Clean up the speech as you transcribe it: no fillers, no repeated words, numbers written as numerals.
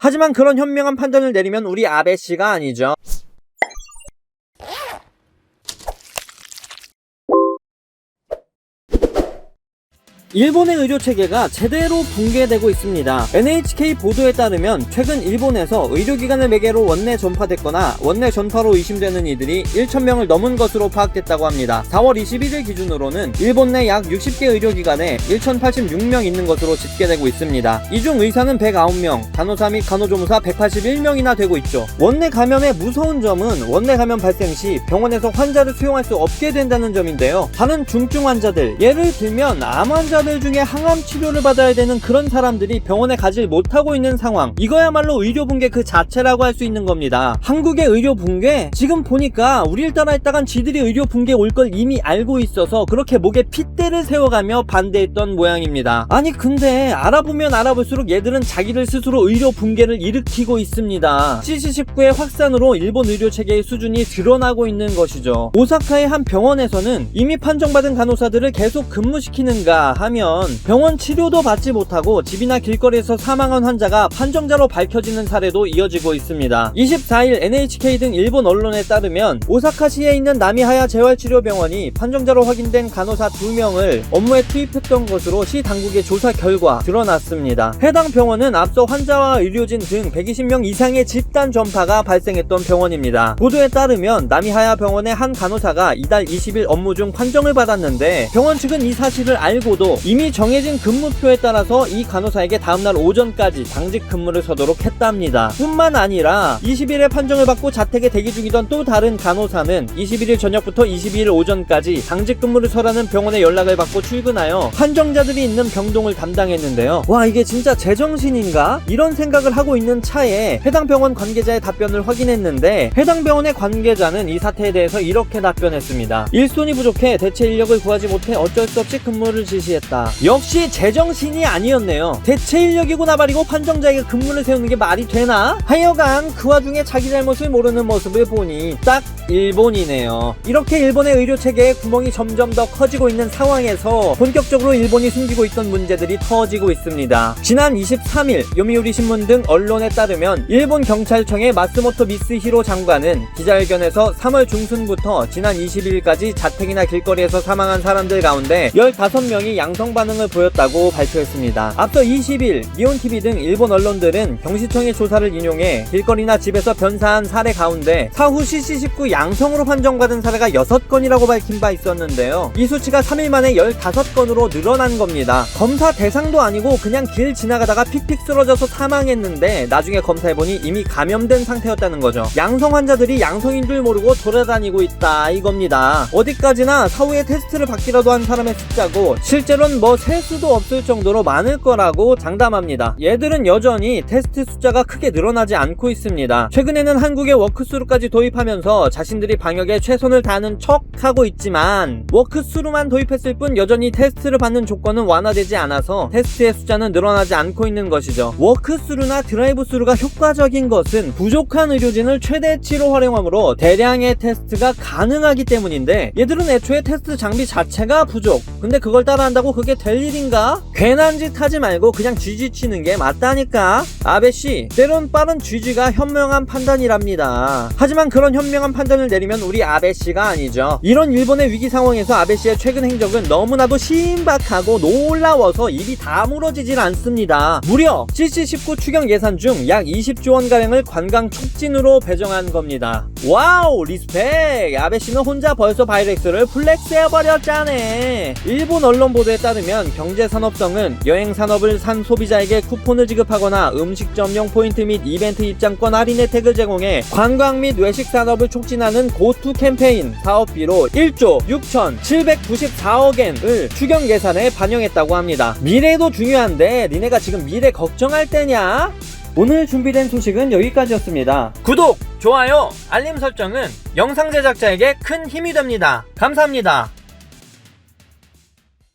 하지만 그런 현명한 판단을 내리면 우리 아베 씨가 아니죠. 일본의 의료체계가 제대로 붕괴되고 있습니다. NHK 보도에 따르면 최근 일본에서 의료기관을 매개로 원내 전파됐거나 원내 전파로 의심되는 이들이 1000명을 넘은 것으로 파악됐다고 합니다. 4월 21일 기준으로는 일본 내 약 60개 의료기관에 1086명 있는 것으로 집계되고 있습니다. 이 중 의사는 109명, 간호사 및 간호조무사 181명이나 되고 있죠. 원내 감염의 무서운 점은 원내 감염 발생 시 병원에서 환자를 수용할 수 없게 된다는 점인데요. 다른 중증 환자들, 예를 들면 암 환자 중에 항암 치료를 받아야 되는 그런 사람들이 병원에 가지 못하고 있는 상황, 이거야말로 의료 붕괴 그 자체라고 할 수 있는 겁니다. 한국의 의료 붕괴, 지금 보니까 우리를 따라했다간 지들이 의료 붕괴 올 걸 이미 알고 있어서 그렇게 목에 핏대를 세워가며 반대했던 모양입니다. 아니 근데 알아보면 알아볼수록 얘들은 자기들 스스로 의료 붕괴를 일으키고 있습니다. CC19의 확산으로 일본 의료 체계의 수준이 드러나고 있는 것이죠. 오사카의 한 병원에서는 이미 판정받은 간호사들을 계속 근무시키는가 하면 병원 치료도 받지 못하고 집이나 길거리에서 사망한 환자가 판정자로 밝혀지는 사례도 이어지고 있습니다. 24일 NHK 등 일본 언론에 따르면 오사카시에 있는 나미하야 재활치료병원이 판정자로 확인된 간호사 2명을 업무에 투입했던 것으로 시 당국의 조사 결과 드러났습니다. 해당 병원은 앞서 환자와 의료진 등 120명 이상의 집단 전파가 발생했던 병원입니다. 보도에 따르면 나미하야 병원의 한 간호사가 이달 20일 업무 중 판정을 받았는데 병원 측은 이 사실을 알고도 이미 정해진 근무표에 따라서 이 간호사에게 다음날 오전까지 당직 근무를 서도록 했답니다. 뿐만 아니라 20일에 판정을 받고 자택에 대기 중이던 또 다른 간호사는 21일 저녁부터 22일 오전까지 당직 근무를 서라는 병원의 연락을 받고 출근하여 판정자들이 있는 병동을 담당했는데요. 와, 이게 진짜 제정신인가? 이런 생각을 하고 있는 차에 해당 병원 관계자의 답변을 확인했는데 해당 병원의 관계자는 이 사태에 대해서 이렇게 답변했습니다. 일손이 부족해 대체 인력을 구하지 못해 어쩔 수 없이 근무를 지시했다. 역시 제정신이 아니었네요. 대체 인력이고 나발이고 판정자에게 근무를 세우는 게 말이 되나? 하여간 그 와중에 자기 잘못을 모르는 모습을 보니 딱 일본이네요. 이렇게 일본의 의료체계의 구멍이 점점 더 커지고 있는 상황에서 본격적으로 일본이 숨기고 있던 문제들이 터지고 있습니다. 지난 23일 요미우리 신문 등 언론에 따르면 일본 경찰청의 마스모토 미스히로 장관은 기자회견에서 3월 중순부터 지난 20일까지 자택이나 길거리에서 사망한 사람들 가운데 15명이 양성 반응을 보였다고 발표했습니다. 앞서 20일 니온TV 등 일본 언론들은 경시청의 조사를 인용해 길거리나 집에서 변사한 사례 가운데 사후 CC19 양성으로 판정받은 사례가 6건이라고 밝힌 바 있었는데요. 이 수치가 3일 만에 15건으로 늘어난 겁니다. 검사 대상도 아니고 그냥 길 지나가다가 픽픽 쓰러져서 사망했는데 나중에 검사해보니 이미 감염된 상태였다는 거죠. 양성 환자들이 양성인 줄 모르고 돌아다니고 있다 이겁니다. 어디까지나 사후에 테스트를 받기라도 한 사람의 숫자고 실제로는 뭐 셀 수도 없을 정도로 많을 거라고 장담합니다. 얘들은 여전히 테스트 숫자가 크게 늘어나지 않고 있습니다. 최근에는 한국에 워크스루까지 도입하면서 자신들이 방역에 최선을 다하는 척 하고 있지만 워크스루만 도입했을 뿐 여전히 테스트를 받는 조건은 완화되지 않아서 테스트의 숫자는 늘어나지 않고 있는 것이죠. 워크스루나 드라이브스루가 효과적인 것은 부족한 의료진을 최대치로 활용하므로 대량의 테스트가 가능하기 때문인데 얘들은 애초에 테스트 장비 자체가 부족. 근데 그걸 따라한다고 그게 될 일인가? 괜한 짓 하지 말고 그냥 쥐쥐치는 게 맞다니까. 아베씨, 때론 빠른 쥐쥐가 현명한 판단이랍니다. 하지만 그런 현명한 판단을 내리면 우리 아베씨가 아니죠. 이런 일본의 위기 상황에서 아베씨의 최근 행적은 너무나도 신박하고 놀라워서 입이 다물어지질 않습니다. 무려 CC19 추경 예산 중 약 20조 원가량을 관광 촉진으로 배정한 겁니다. 와우, 리스펙! 아베씨는 혼자 벌써 바이렉스를 플렉스해버렸잖아. 일본 언론 보도에 따르면 경제산업성은 여행산업을 산 소비자에게 쿠폰을 지급하거나 음식점용 포인트 및 이벤트 입장권 할인 혜택을 제공해 관광 및 외식산업을 촉진하는 고투 캠페인 사업비로 1조 6,794억엔을 추경 예산에 반영했다고 합니다. 미래도 중요한데 니네가 지금 미래 걱정할 때냐? 오늘 준비된 소식은 여기까지였습니다. 구독, 좋아요, 알림 설정은 영상 제작자에게 큰 힘이 됩니다. 감사합니다.